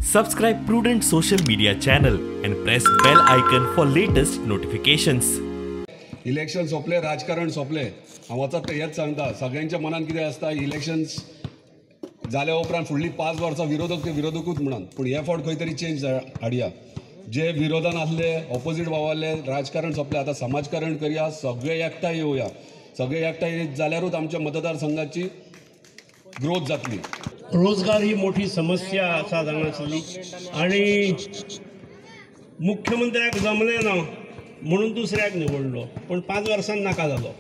Subscribe Prudent Social Media channel and press bell icon for latest notifications. Election सोपले, राजकारण सोपले. हांव आतां हेच सांगता, सगळ्यांच्या मनात कितें आसता, इलेक्शन्स जाल्या उपरांत फुडलीं 5 वर्सां विरोधक ते विरोधकूच म्हणून. पूण हे फावट खंय तरी चेंज हाडया. जे विरोधान आसले, ऑपोजीट वावरले, राजकारण सोपले, आतां समाजकारण करया, सगळे एकठांय येवया. सगळे एकठांय जाल्यारूच आमच्या मतदारसंघाची ग्रोथ जातली. रोजगार ही मोठी समस्या आसा हांगासरली आणि मुख्यमंत्र्याक जमले ना म्हणून दुसऱ्याक निवडलो, पण 5 वर्सांनी नाका जालो.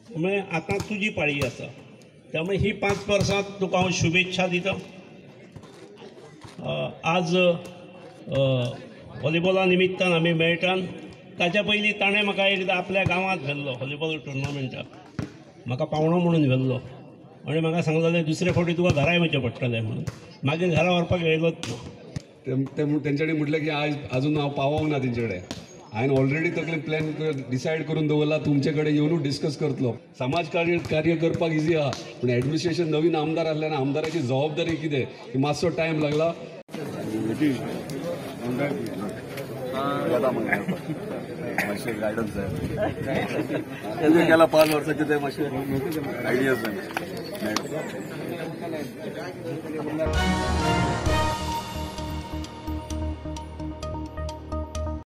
त्यामुळे आता तुजी पाळी आसा, त्यामुळे ही 5 वर्सां तुका हांव शुभेच्छा दिता. आज व्हॉलीबॉला निमित्तान आमी मेळटान. ताच्या पयलीं ताणें म्हाका एकदां आपल्या गांवांत व्हेल्लो व्हॉलीबॉल टुर्नामेंटाक. म्हाका पावणो म्हणून व्हेल्लो आणि म्हाका सांगलेलें दुसरे फावटी तुका घरा येवचें पडटलें म्हणून. मागीर घरा व्हरपाक येयलोच ना. तेंच्यांनी म्हटलें की आज अजून हांव पावोंक ना तेंचे कडेन. हांवें ऑलरेडी तकले प्लॅन डिसायड करून दवरला, तुमचे कडेन येवनूच डिस्कस करतलो. समाज कार्य करपाक इजी आहा, पूण एडमिनिस्ट्रेशन नवीन आमदार आसल्यान आमदाराची जबाबदारी कितें ही मातसो टायम लागला. मातशें गायडन्स जाय. गेला 5 वर्सांचे ते मातशे आयडियाज जाय.